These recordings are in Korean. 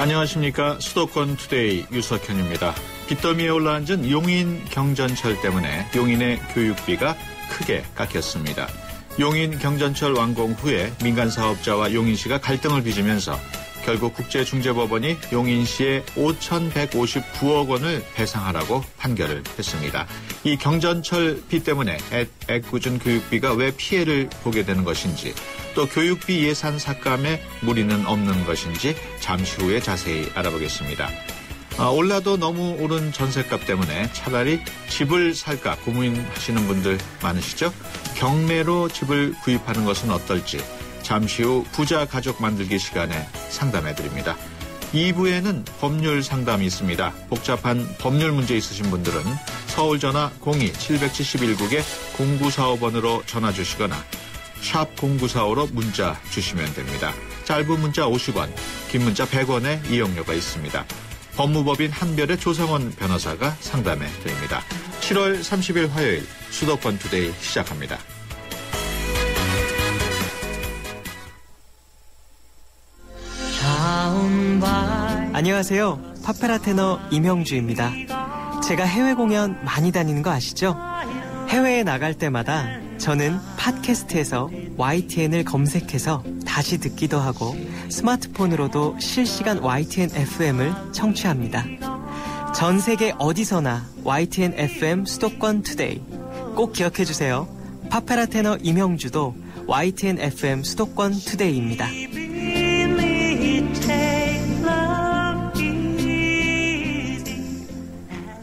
안녕하십니까. 수도권 투데이 유석현입니다. 빚더미에 올라앉은 용인 경전철 때문에 용인의 교육비가 크게 깎였습니다. 용인 경전철 완공 후에 민간사업자와 용인시가 갈등을 빚으면서 결국 국제중재법원이 용인시에 5,159억 원을 배상하라고 판결을 했습니다. 이 경전철 비 때문에 애꿎은 교육비가 왜 피해를 보게 되는 것인지, 또 교육비 예산 삭감에 무리는 없는 것인지 잠시 후에 자세히 알아보겠습니다. 올라도 너무 오른 전셋값 때문에 차라리 집을 살까 고민하시는 분들 많으시죠? 경매로 집을 구입하는 것은 어떨지 잠시 후 부자 가족 만들기 시간에 상담해드립니다. 2부에는 법률 상담이 있습니다. 복잡한 법률 문제 있으신 분들은 서울전화 02-771국에 0945번으로 전화 주시거나 샵 0945로 문자 주시면 됩니다. 짧은 문자 50원, 긴 문자 100원의 이용료가 있습니다. 법무법인 한별의 조성원 변호사가 상담해 드립니다. 7월 30일 화요일 수도권 투데이 시작합니다. 안녕하세요. 파페라 테너 임형주입니다. 제가 해외 공연 많이 다니는 거 아시죠? 해외에 나갈 때마다 저는 팟캐스트에서 YTN을 검색해서 다시 듣기도 하고 스마트폰으로도 실시간 YTN FM을 청취합니다. 전 세계 어디서나 YTN FM 수도권 투데이 꼭 기억해주세요. 파페라 테너 임형주도 YTN FM 수도권 투데이입니다.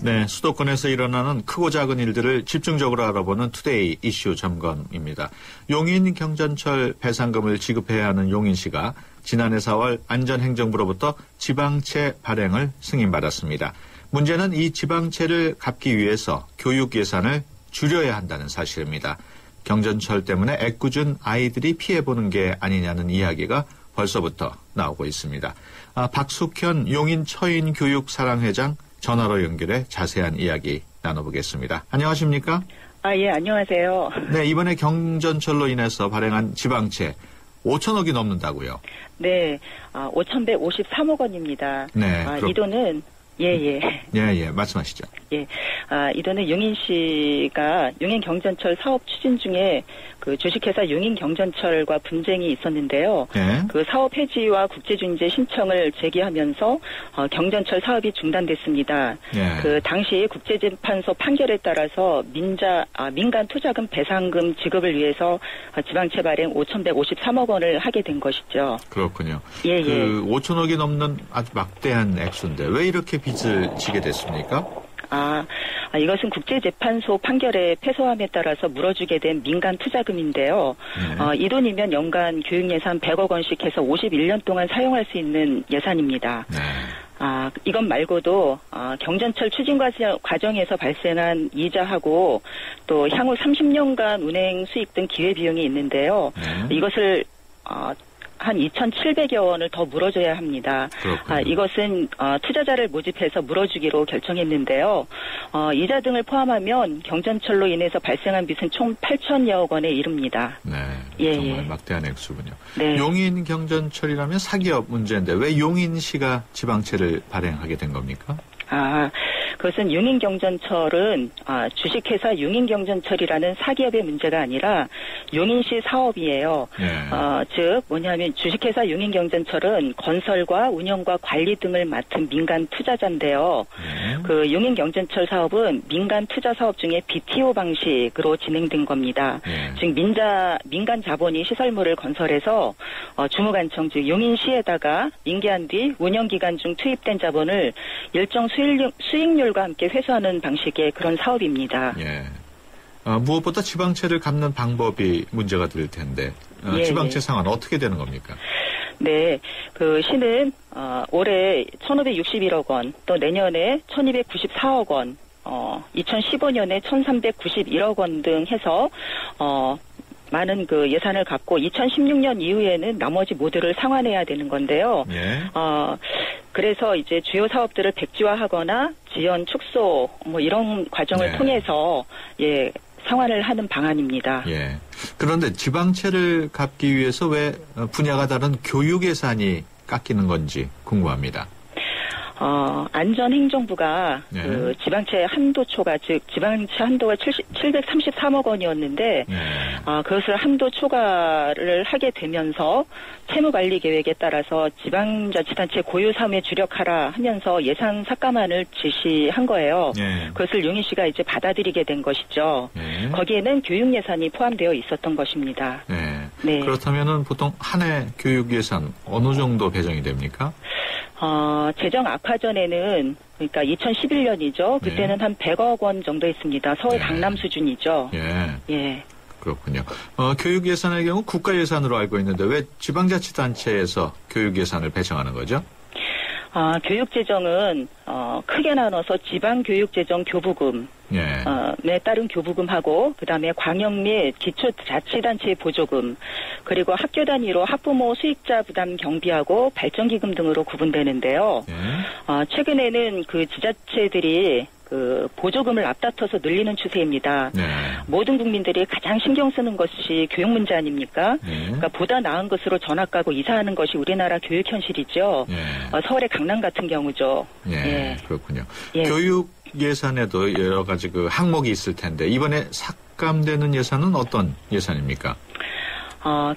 네, 수도권에서 일어나는 크고 작은 일들을 집중적으로 알아보는 투데이 이슈 점검입니다. 용인 경전철 배상금을 지급해야 하는 용인시가 지난해 4월 안전행정부로부터 지방채 발행을 승인받았습니다. 문제는 이 지방채를 갚기 위해서 교육 예산을 줄여야 한다는 사실입니다. 경전철 때문에 애꿎은 아이들이 피해보는 게 아니냐는 이야기가 벌써부터 나오고 있습니다. 박숙현 용인 처인교육사랑회장 전화로 연결해 자세한 이야기 나눠보겠습니다. 안녕하십니까? 예, 안녕하세요. 네, 이번에 경전철로 인해서 발행한 지방채 5천억이 넘는다고요? 네, 5,153억 원입니다. 네. 이 돈은 예, 말씀하시죠. 예, 이 돈은 용인시가 용인경전철 사업 추진 중에 그 주식회사 용인경전철과 분쟁이 있었는데요. 네. 그 사업 해지와 국제중재 신청을 제기하면서 경전철 사업이 중단됐습니다. 네. 그 당시 국제재판소 판결에 따라서 민간 투자금 배상금 지급을 위해서 지방채 발행 5,153억 원을 하게 된 것이죠. 그렇군요. 예. 그 5천억이 넘는 아주 막대한 액수인데 왜 이렇게 빚을 지게 됐습니까? 이것은 국제재판소 판결의 패소함에 따라서 물어주게 된 민간 투자금인데요. 이 돈이면 연간 교육예산 100억 원씩 해서 51년 동안 사용할 수 있는 예산입니다. 네. 이것 말고도 경전철 추진 과정에서 발생한 이자하고 또 향후 30년간 운행 수익 등 기회비용이 있는데요. 네. 이것을 한 2,700여 원을 더 물어줘야 합니다. 이것은 투자자를 모집해서 물어주기로 결정했는데요. 이자 등을 포함하면 경전철로 인해서 발생한 빚은 총 8천여억 원에 이릅니다. 네, 정말 막대한 액수군요. 네. 용인 경전철이라면 사기업 문제인데 왜 용인시가 지방채를 발행하게 된 겁니까? 그것은 용인경전철은 주식회사 용인경전철이라는 사기업의 문제가 아니라 용인시 사업이에요. 네. 즉 뭐냐면 주식회사 용인경전철은 건설과 운영과 관리 등을 맡은 민간 투자자인데요. 그 용인경전철 사업은 민간 투자 사업 중에 BTO 방식으로 진행된 겁니다. 즉 민간 자본이 시설물을 건설해서 주무관청 즉 용인시에다가 인계한 뒤 운영 기간 중 투입된 자본을 일정 수익률과 함께 회수하는 방식의 그런 사업입니다. 예. 무엇보다 지방채를 갚는 방법이 문제가 될 텐데 지방채 상환 어떻게 되는 겁니까? 네, 그 시는 올해 1,561억 원, 또 내년에 1,294억 원, 2015년에 1,391억 원 등 해서 많은 그 예산을 갖고 2016년 이후에는 나머지 모두를 상환해야 되는 건데요. 예. 그래서 이제 주요 사업들을 백지화하거나 지연 축소 뭐 이런 과정을 통해서 상환을 하는 방안입니다. 그런데 지방채를 갚기 위해서 왜 분야가 다른 교육 예산이 깎이는 건지 궁금합니다. 안전행정부가 네. 그 지방채 한도초가 즉 지방채 한도가 733억 원이었는데 그것을 한도 초과를 하게 되면서 채무관리 계획에 따라서 지방자치단체 고유 사무에 주력하라 하면서 예산 삭감안을 지시한 거예요. 네. 그것을 용인시가 이제 받아들이게 된 것이죠. 네. 거기에는 교육 예산이 포함되어 있었던 것입니다. 네. 네. 그렇다면은 보통 한 해 교육 예산 어느 정도 배정이 됩니까? 재정 악화 전에는 그러니까 2011년이죠. 그때는 한 100억 원 정도 있습니다. 서울 강남 수준이죠. 예. 그렇군요. 교육 예산의 경우 국가 예산으로 알고 있는데 왜 지방자치단체에서 교육 예산을 배정하는 거죠? 교육재정은 크게 나눠서 지방교육재정 교부금에 따른 교부금하고 그다음에 광역 및 기초자치단체 보조금 그리고 학교 단위로 학부모 수익자 부담 경비하고 발전기금 등으로 구분되는데요. 최근에는 그 지자체들이 그 보조금을 앞다퉈서 늘리는 추세입니다. 모든 국민들이 가장 신경 쓰는 것이 교육 문제 아닙니까? 그러니까 보다 나은 것으로 전학 가고 이사하는 것이 우리나라 교육 현실이죠. 서울의 강남 같은 경우죠. 그렇군요. 교육 예산에도 여러 가지 그 항목이 있을 텐데 이번에 삭감되는 예산은 어떤 예산입니까?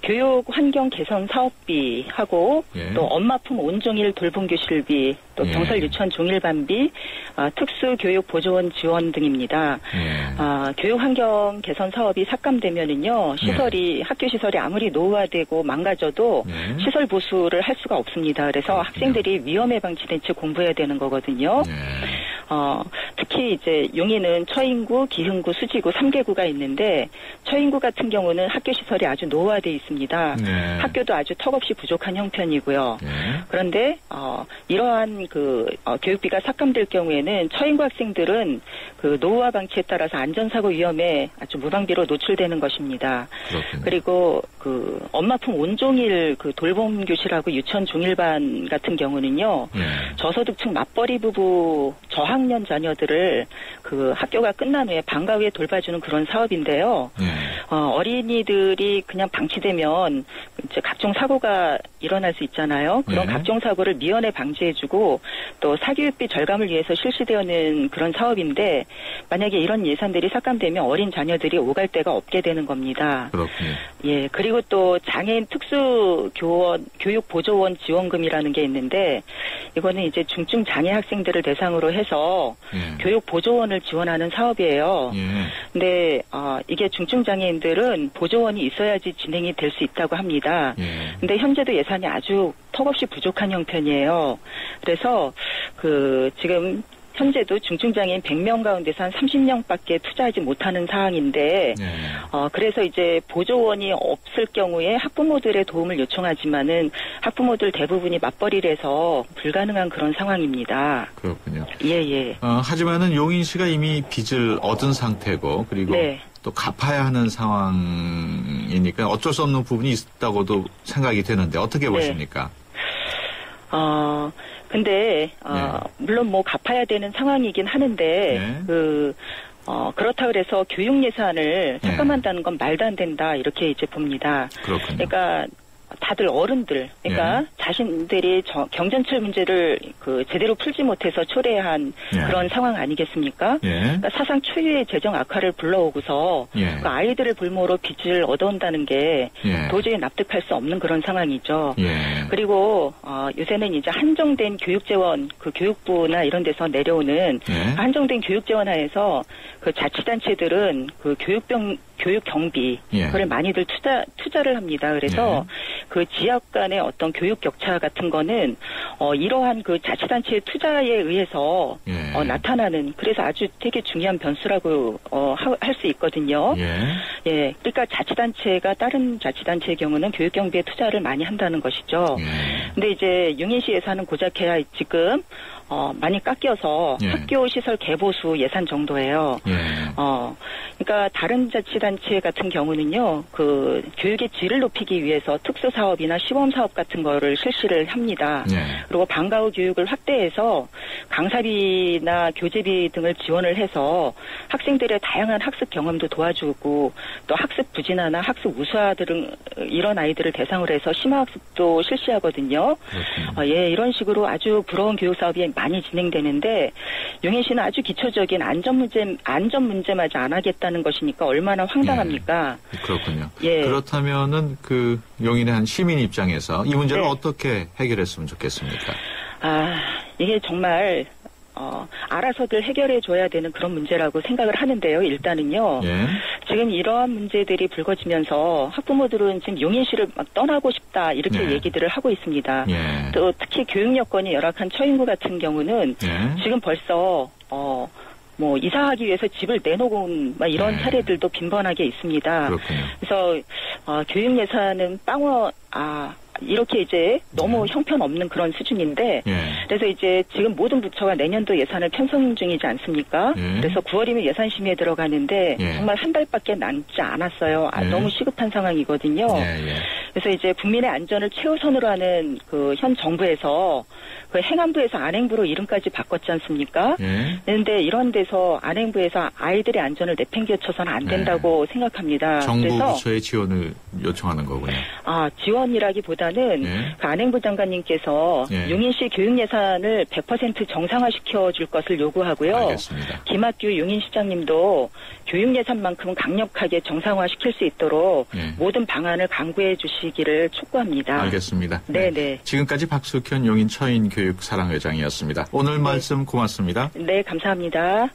교육 환경 개선 사업비하고 또 엄마품 온종일 돌봄 교실비 또 병설 유치원 종일반비 특수 교육 보조원 지원 등입니다. 교육 환경 개선 사업이 삭감되면은요 학교 시설이 아무리 노후화되고 망가져도 시설 보수를 할 수가 없습니다. 그래서 학생들이 위험에 방치된 채 공부해야 되는 거거든요. 특히 이제 용인은 처인구, 기흥구, 수지구 3개구가 있는데 처인구 같은 경우는 학교 시설이 아주 노후화되어 있습니다. 학교도 아주 턱없이 부족한 형편이고요. 그런데 이러한 그 교육비가 삭감될 경우에는 처인구 학생들은 그 노후화 방치에 따라서 안전사고 위험에 아주 무방비로 노출되는 것입니다. 그렇군요. 그리고 그 엄마품 온종일 그 돌봄 교실하고 유치원 종일반 같은 경우는요 저소득층 맞벌이 부부 저학년 자녀들을 그 학교가 끝난 후에 방과 후에 돌봐주는 그런 사업인데요. 어린이들이 그냥 방치되면 이제 각종 사고가 일어날 수 있잖아요. 그런 각종 사고를 미연에 방지해주고 또 사교육비 절감을 위해서 실시되어는 그런 사업인데 만약에 이런 예산들이 삭감되면 어린 자녀들이 오갈 데가 없게 되는 겁니다. 그렇군요. 예, 그리고 또 장애인 특수 교육 보조원 지원금이라는 게 있는데 이거는 이제 중증 장애 학생들을 대상으로 해서 교육 보조원을 지원하는 사업이에요. 근데 이게 중증 장애인들은 보조원이 있어야지 진행이 될 수 있다고 합니다. 근데 현재도 예산이 아주 턱없이 부족한 형편이에요. 그래서 그 지금 현재도 중증장애인 100명 가운데서 한 30명밖에 투자하지 못하는 상황인데 그래서 이제 보조원이 없을 경우에 학부모들의 도움을 요청하지만은 학부모들 대부분이 맞벌이를 해서 불가능한 그런 상황입니다. 그렇군요. 예. 하지만은 용인시가 이미 빚을 얻은 상태고 그리고 또 갚아야 하는 상황이니까 어쩔 수 없는 부분이 있다고도 생각이 되는데 어떻게 보십니까? 근데 물론 뭐 갚아야 되는 상황이긴 하는데 그렇다 그래서 교육 예산을 삭감한다는 건 말도 안 된다 이렇게 이제 봅니다. 그렇군요. 그러니까 다들 어른들, 그러니까 자신들이 경전철 문제를 그 제대로 풀지 못해서 초래한 그런 상황 아니겠습니까? 그러니까 사상 초유의 재정 악화를 불러오고서 그 아이들을 볼모로 빚을 얻어온다는 게 도저히 납득할 수 없는 그런 상황이죠. 그리고 요새는 이제 한정된 교육재원, 그 교육부나 이런 데서 내려오는 한정된 교육재원 하에서 그 자치단체들은 그 교육 경비 그걸 많이들 투자를 합니다. 그래서 그 지역 간의 어떤 교육 격차 같은 거는 이러한 그 자치단체의 투자에 의해서 나타나는 그래서 아주 되게 중요한 변수라고 할 수 있거든요. 그러니까 자치단체가 다른 자치단체의 경우는 교육 경비에 투자를 많이 한다는 것이죠. 근데 이제 용인시 예산은 고작해야 지금 많이 깎여서 학교 시설 개보수 예산 정도예요. 그러니까 다른 자치단체 같은 경우는요, 그 교육의 질을 높이기 위해서 특수 사업이나 시범 사업 같은 거를 실시를 합니다. 그리고 방과 후 교육을 확대해서 강사비나 교재비 등을 지원을 해서 학생들의 다양한 학습 경험도 도와주고 또 학습 부진화나 학습 우수화 등 이런 아이들을 대상으로 해서 심화학습도 실시하거든요. 예, 이런 식으로 아주 부러운 교육 사업이 많이 진행되는데 용인시는 아주 기초적인 안전 문제마저 안 하겠다는 것이니까 얼마나 황당합니까? 예, 그렇군요. 예. 그렇다면은 그 용인의 한 시민 입장에서 이 문제를 네. 어떻게 해결했으면 좋겠습니까? 이게 정말 알아서들 해결해 줘야 되는 그런 문제라고 생각을 하는데요. 일단은요. 예. 지금 이러한 문제들이 불거지면서 학부모들은 지금 용인시를 막 떠나고 싶다 이렇게 예. 얘기들을 하고 있습니다. 예. 또 특히 교육 여건이 열악한 처인구 같은 경우는 예. 지금 벌써 뭐 이사하기 위해서 집을 내놓고 온 막 이런 네. 사례들도 빈번하게 있습니다. 그렇군요. 그래서 교육 예산은 이렇게 이제 너무 형편없는 그런 수준인데 예. 그래서 이제 지금 모든 부처가 내년도 예산을 편성 중이지 않습니까? 예. 그래서 9월이면 예산심의에 들어가는데 예. 정말 한 달밖에 남지 않았어요. 예. 너무 시급한 상황이거든요. 예. 그래서 이제 국민의 안전을 최우선으로 하는 그 현 정부에서 그 행안부에서 안행부로 이름까지 바꿨지 않습니까? 예. 그런데 이런 데서 안행부에서 아이들의 안전을 내팽개쳐서는 안 된다고 생각합니다. 정부 그래서 부처의 지원을 요청하는 거군요. 지원이라기보다는 예. 그 안행부 장관님께서 예. 용인시 교육 예산을 100% 정상화시켜 줄 것을 요구하고요. 알겠습니다. 김학규 용인시장님도 교육 예산만큼은 강력하게 정상화시킬 수 있도록 예. 모든 방안을 강구해 주시기를 촉구합니다. 알겠습니다. 네네. 지금까지 박숙현 용인 처인교육사랑회장이었습니다. 오늘 말씀 고맙습니다. 네, 감사합니다.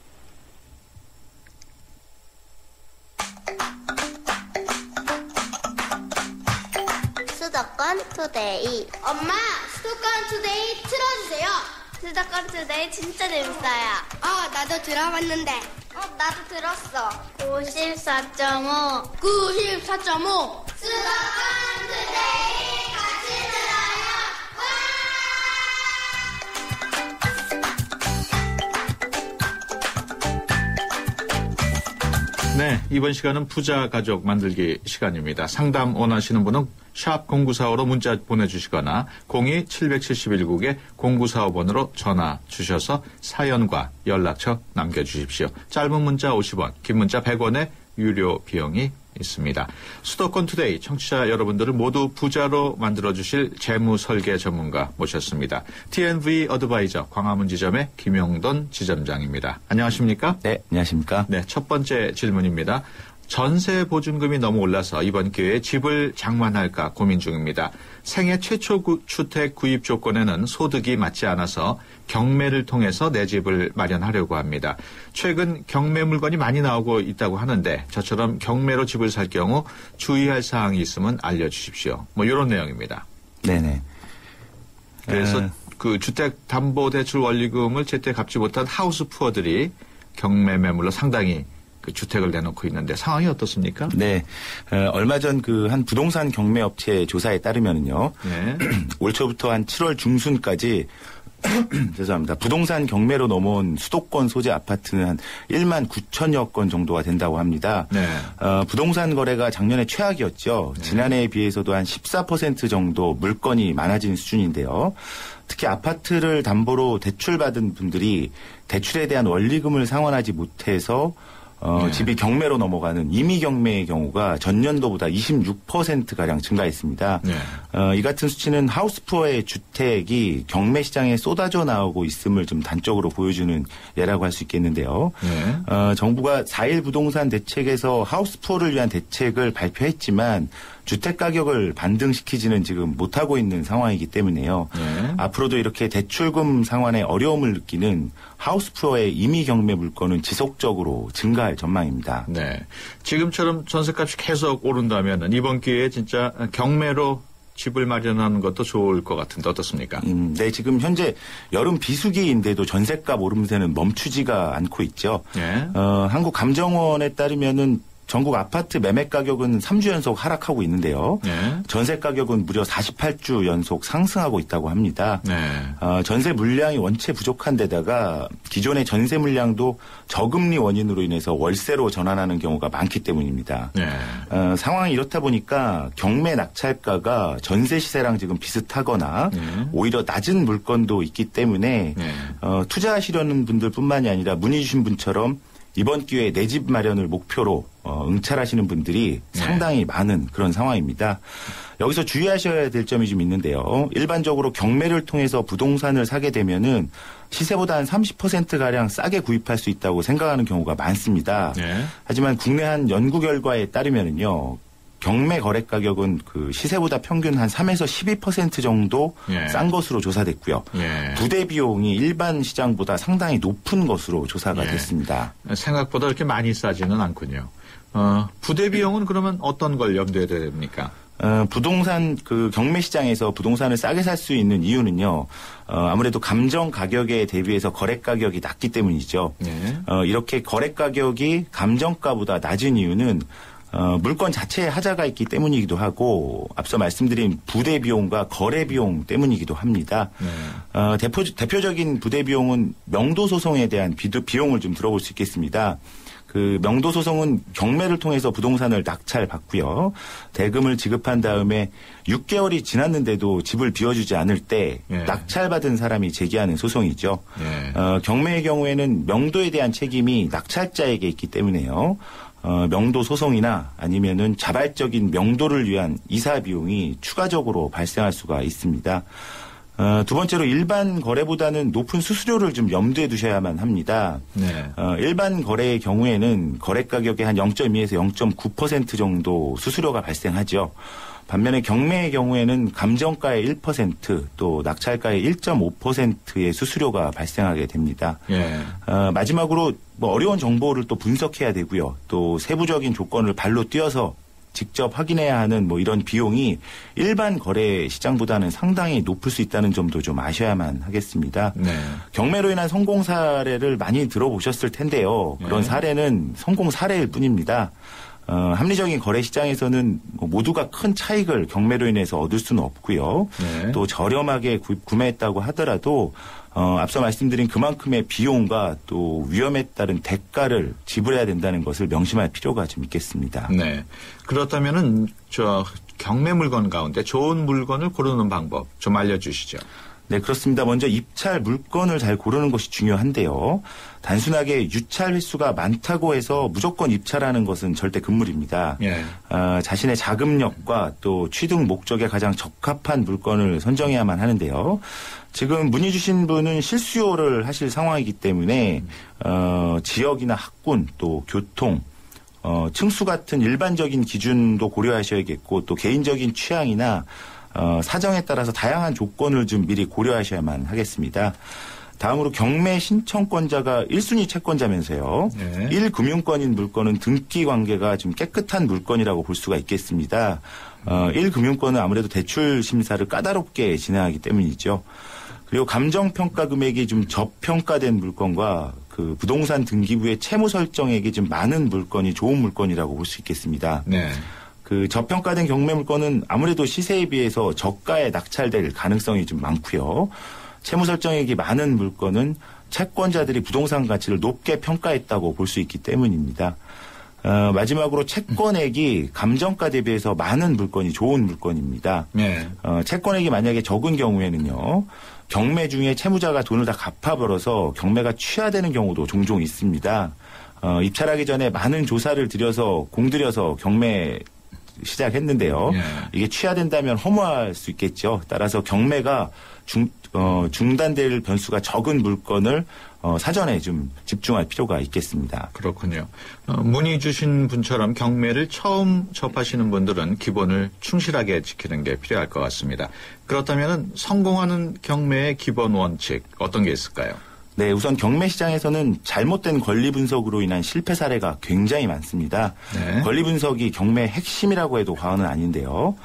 수도권 투데이. 엄마, 수도권 투데이 틀어주세요. 수도권 투데이 진짜 재밌어요. 나도 들어봤는데. 나도 들었어. 94.5. 94.5. 수도권 투데이 같이 들어요. 네, 이번 시간은 부자 가족 만들기 시간입니다. 상담 원하시는 분은 샵 0945로 문자 보내주시거나 02-771국에 0945번으로 전화 주셔서 사연과 연락처 남겨주십시오. 짧은 문자 50원, 긴 문자 100원의 유료 비용이 있습니다. 수도권 투데이 청취자 여러분들을 모두 부자로 만들어주실 재무 설계 전문가 모셨습니다. TNV 어드바이저 광화문 지점의 김용돈 지점장입니다. 안녕하십니까? 네, 안녕하십니까? 네, 첫 번째 질문입니다. 전세 보증금이 너무 올라서 이번 기회에 집을 장만할까 고민 중입니다. 생애 최초 주택 구입 조건에는 소득이 맞지 않아서 경매를 통해서 내 집을 마련하려고 합니다. 최근 경매 물건이 많이 나오고 있다고 하는데 저처럼 경매로 집을 살 경우 주의할 사항이 있으면 알려주십시오. 뭐 이런 내용입니다. 네네. 그래서 그 주택담보대출 원리금을 제때 갚지 못한 하우스 푸어들이 경매 매물로 상당히 그 주택을 내놓고 있는데 상황이 어떻습니까? 네. 얼마 전 그 한 부동산 경매 업체 조사에 따르면은요. 네. 올 초부터 한 7월 중순까지 죄송합니다. 부동산 경매로 넘어온 수도권 소재 아파트는 한 1만 9천여 건 정도가 된다고 합니다. 네. 부동산 거래가 작년에 최악이었죠. 네. 지난해에 비해서도 한 14% 정도 물건이 많아진 수준인데요. 특히 아파트를 담보로 대출받은 분들이 대출에 대한 원리금을 상환하지 못해서 네. 집이 경매로 넘어가는 임의 경매의 경우가 전년도보다 26%가량 증가했습니다. 네. 이 같은 수치는 하우스푸어의 주택이 경매 시장에 쏟아져 나오고 있음을 좀 단적으로 보여주는 예라고 할 수 있겠는데요. 네. 정부가 4.1 부동산 대책에서 하우스푸어를 위한 대책을 발표했지만 주택 가격을 반등시키지는 지금 못하고 있는 상황이기 때문에요. 네. 앞으로도 이렇게 대출금 상환에 어려움을 느끼는 하우스푸어의 임의 경매 물건은 지속적으로 증가할 전망입니다. 네. 지금처럼 전세값이 계속 오른다면 이번 기회에 진짜 경매로 집을 마련하는 것도 좋을 것 같은데 어떻습니까? 네, 지금 현재 여름 비수기인데도 전세값 오름세는 멈추지가 않고 있죠. 네. 한국감정원에 따르면은 전국 아파트 매매 가격은 3주 연속 하락하고 있는데요. 네. 전세 가격은 무려 48주 연속 상승하고 있다고 합니다. 네. 전세 물량이 원체 부족한 데다가 기존의 전세 물량도 저금리 원인으로 인해서 월세로 전환하는 경우가 많기 때문입니다. 네. 상황이 이렇다 보니까 경매 낙찰가가 전세 시세랑 지금 비슷하거나 오히려 낮은 물건도 있기 때문에 투자하시려는 분들뿐만이 아니라 문의 주신 분처럼 이번 기회에 내 집 마련을 목표로 응찰하시는 분들이 상당히 많은 그런 상황입니다. 여기서 주의하셔야 될 점이 좀 있는데요. 일반적으로 경매를 통해서 부동산을 사게 되면은 시세보다 한 30%가량 싸게 구입할 수 있다고 생각하는 경우가 많습니다. 네. 하지만 국내 한 연구 결과에 따르면은요. 경매 거래 가격은 그 시세보다 평균 한 3에서 12% 정도 싼 것으로 조사됐고요. 부대 비용이 일반 시장보다 상당히 높은 것으로 조사가 됐습니다. 생각보다 그렇게 많이 싸지는 않군요. 부대 비용은 그러면 어떤 걸 염두에 둬야 됩니까? 부동산 그 경매 시장에서 부동산을 싸게 살 수 있는 이유는요. 아무래도 감정 가격에 대비해서 거래 가격이 낮기 때문이죠. 이렇게 거래 가격이 감정가보다 낮은 이유는 물건 자체에 하자가 있기 때문이기도 하고 앞서 말씀드린 부대 비용과 거래 비용 때문이기도 합니다. 대표적인 부대 비용은 명도 소송에 대한 비용을 좀 들어볼 수 있겠습니다. 그 명도 소송은 경매를 통해서 부동산을 낙찰받고요. 대금을 지급한 다음에 6개월이 지났는데도 집을 비워주지 않을 때 낙찰받은 사람이 제기하는 소송이죠. 경매의 경우에는 명도에 대한 책임이 낙찰자에게 있기 때문에요. 명도 소송이나 아니면은 자발적인 명도를 위한 이사 비용이 추가적으로 발생할 수가 있습니다. 두 번째로 일반 거래보다는 높은 수수료를 좀 염두에 두셔야만 합니다. 일반 거래의 경우에는 거래 가격의 한 0.2에서 0.9% 정도 수수료가 발생하죠. 반면에 경매의 경우에는 감정가의 1% 또 낙찰가의 1.5%의 수수료가 발생하게 됩니다. 마지막으로 뭐 어려운 정보를 또 분석해야 되고요. 또 세부적인 조건을 발로 뛰어서 직접 확인해야 하는 뭐 이런 비용이 일반 거래 시장보다는 상당히 높을 수 있다는 점도 좀 아셔야만 하겠습니다. 경매로 인한 성공 사례를 많이 들어보셨을 텐데요. 그런 사례는 성공 사례일 뿐입니다. 합리적인 거래 시장에서는 모두가 큰 차익을 경매로 인해서 얻을 수는 없고요. 또 저렴하게 구매했다고 하더라도 앞서 말씀드린 그만큼의 비용과 또 위험에 따른 대가를 지불해야 된다는 것을 명심할 필요가 좀 있겠습니다. 네. 그렇다면은 경매 물건 가운데 좋은 물건을 고르는 방법 좀 알려주시죠. 네, 그렇습니다. 먼저 입찰 물건을 잘 고르는 것이 중요한데요. 단순하게 유찰 횟수가 많다고 해서 무조건 입찰하는 것은 절대 금물입니다. 자신의 자금력과 또 취득 목적에 가장 적합한 물건을 선정해야만 하는데요. 지금 문의 주신 분은 실수요를 하실 상황이기 때문에 지역이나 학군 또 교통 층수 같은 일반적인 기준도 고려하셔야겠고 또 개인적인 취향이나 사정에 따라서 다양한 조건을 좀 미리 고려하셔야만 하겠습니다. 다음으로 경매 신청권자가 1순위 채권자면서요. 1금융권인 물건은 등기 관계가 좀 깨끗한 물건이라고 볼 수가 있겠습니다. 1금융권은 아무래도 대출 심사를 까다롭게 진행하기 때문이죠. 그리고 감정평가 금액이 좀 저평가된 물건과 그 부동산 등기부의 채무 설정액이 좀 많은 물건이 좋은 물건이라고 볼 수 있겠습니다. 그 저평가된 경매 물건은 아무래도 시세에 비해서 저가에 낙찰될 가능성이 좀 많고요. 채무 설정액이 많은 물건은 채권자들이 부동산 가치를 높게 평가했다고 볼 수 있기 때문입니다. 마지막으로 채권액이 감정가 대비해서 많은 물건이 좋은 물건입니다. 채권액이 만약에 적은 경우에는요. 경매 중에 채무자가 돈을 다 갚아버려서 경매가 취하되는 경우도 종종 있습니다. 입찰하기 전에 많은 조사를 들여서 공들여서 경매 시작했는데요. 이게 취하된다면 허무할 수 있겠죠. 따라서 경매가 중단될 변수가 적은 물건을 사전에 좀 집중할 필요가 있겠습니다. 그렇군요. 문의 주신 분처럼 경매를 처음 접하시는 분들은 기본을 충실하게 지키는 게 필요할 것 같습니다. 그렇다면 성공하는 경매의 기본 원칙 어떤 게 있을까요? 네, 우선 경매 시장에서는 잘못된 권리 분석으로 인한 실패 사례가 굉장히 많습니다. 권리 분석이 경매의 핵심이라고 해도 과언은 아닌데요.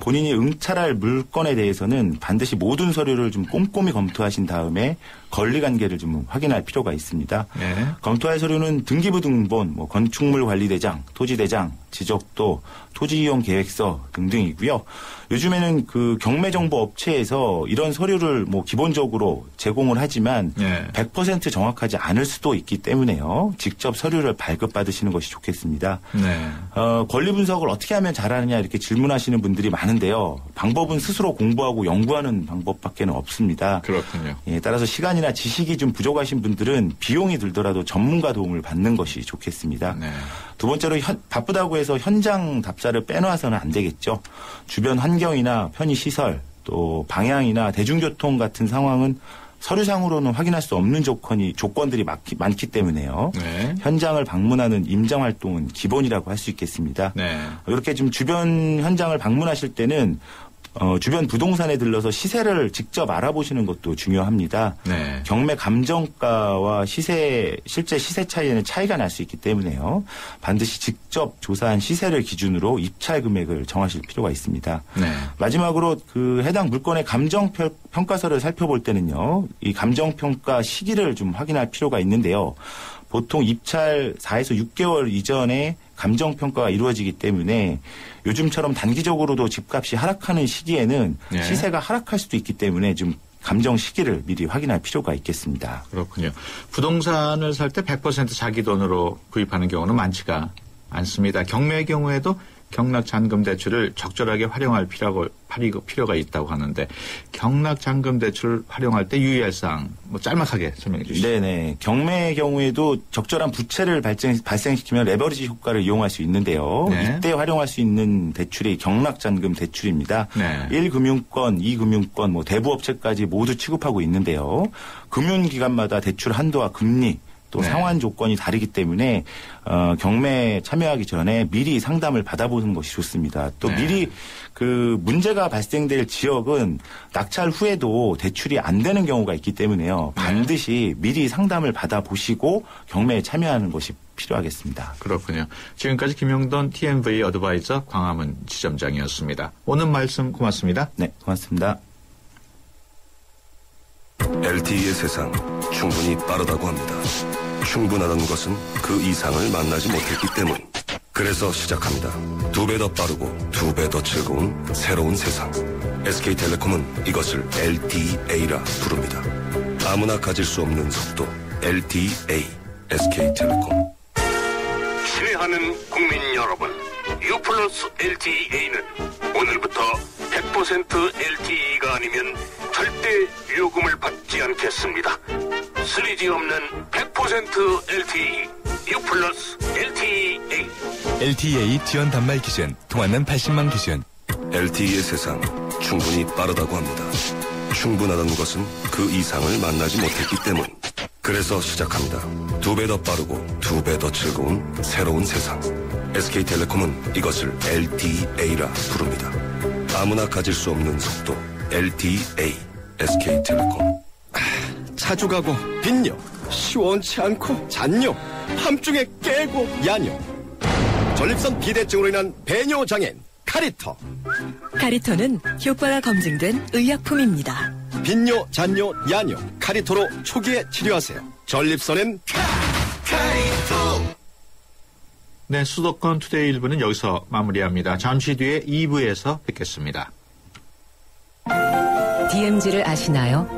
본인이 응찰할 물건에 대해서는 반드시 모든 서류를 좀 꼼꼼히 검토하신 다음에 권리관계를 좀 확인할 필요가 있습니다. 네. 검토할 서류는 등기부등본, 건축물관리대장, 토지대장, 지적도, 토지이용계획서 등등이고요. 요즘에는 그 경매정보 업체에서 이런 서류를 기본적으로 제공을 하지만 100% 정확하지 않을 수도 있기 때문에요. 직접 서류를 발급받으시는 것이 좋겠습니다. 네. 권리 분석을 어떻게 하면 잘하느냐 이렇게 질문하시는 분들이 많은데요. 방법은 스스로 공부하고 연구하는 방법밖에는 없습니다. 그렇군요. 따라서 시간이나 지식이 좀 부족하신 분들은 비용이 들더라도 전문가 도움을 받는 것이 좋겠습니다. 네. 두 번째로 바쁘다고 해서 현장 답사를 빼놓아서는 안 되겠죠. 주변 환경이나 편의시설 또 방향이나 대중교통 같은 상황은 서류상으로는 확인할 수 없는 조건들이 많기 때문에요. 네. 현장을 방문하는 임정활동은 기본이라고 할 수 있겠습니다. 네. 이렇게 좀 주변 현장을 방문하실 때는 주변 부동산에 들러서 시세를 직접 알아보시는 것도 중요합니다. 네. 경매 감정가와 실제 시세 차이에는 차이가 날 수 있기 때문에요. 반드시 직접 조사한 시세를 기준으로 입찰 금액을 정하실 필요가 있습니다. 네. 마지막으로 그 해당 물건의 감정평가서를 살펴볼 때는요. 이 감정평가 시기를 좀 확인할 필요가 있는데요. 보통 입찰 4에서 6개월 이전에 감정평가가 이루어지기 때문에 요즘처럼 단기적으로도 집값이 하락하는 시기에는 네. 시세가 하락할 수도 있기 때문에 좀 감정 시기를 미리 확인할 필요가 있겠습니다. 그렇군요. 부동산을 살 때 100% 자기 돈으로 구입하는 경우는 많지가 않습니다. 경매의 경우에도 경락잔금대출을 적절하게 활용할 필요가 있다고 하는데 경락잔금대출을 활용할 때 유의할 사항 짤막하게 설명해 주시죠. 네네. 경매의 경우에도 적절한 부채를 발생시키면 레버리지 효과를 이용할 수 있는데요. 네. 이때 활용할 수 있는 대출이 경락잔금 대출입니다. 네. 1금융권, 2금융권, 대부업체까지 모두 취급하고 있는데요. 금융기관마다 대출 한도와 금리 또 네. 상환 조건이 다르기 때문에 경매에 참여하기 전에 미리 상담을 받아보는 것이 좋습니다. 또 네. 미리 그 문제가 발생될 지역은 낙찰 후에도 대출이 안 되는 경우가 있기 때문에요. 반드시 미리 상담을 받아보시고 경매에 참여하는 것이 필요하겠습니다. 그렇군요. 지금까지 김영돈 TMV 어드바이저 광화문 지점장이었습니다. 오늘 말씀 고맙습니다. 네, 고맙습니다. LTE의 세상 충분히 빠르다고 합니다. 충분하다는 것은 그 이상을 만나지 못했기 때문. 그래서 시작합니다. 2배 더 빠르고 2배 더 즐거운 새로운 세상. SK텔레콤은 이것을 LTE라 부릅니다. 아무나 가질 수 없는 속도 LTE. SK텔레콤. 신뢰하는 국민 여러분, U+ LTE는 오늘부터 100% LTE가 아니면 절대 요금을 받지 않겠습니다. 3G 없는 100% LTE, U+ LTE. LTE 지원 단말 기준, 통화는 80만 기준. LTE의 세상 충분히 빠르다고 합니다. 충분하다는 것은 그 이상을 만나지 못했기 때문. 그래서 시작합니다. 2배 더 빠르고 2배 더 즐거운 새로운 세상. SK텔레콤은 이것을 LTE라 부릅니다. 아무나 가질 수 없는 속도 LTE. SK텔레콤. 자주 가고 빈뇨, 시원치 않고 잔뇨, 함중에 깨고 야뇨, 전립선 비대증으로 인한 배뇨 장애인 카리터. 카리터는 효과가 검증된 의약품입니다. 빈뇨, 잔뇨, 야뇨, 카리터로 초기에 치료하세요. 전립선엔 카리터. 네, 수도권 투데이 1부는 여기서 마무리합니다. 잠시 뒤에 2부에서 뵙겠습니다. DMZ를 아시나요?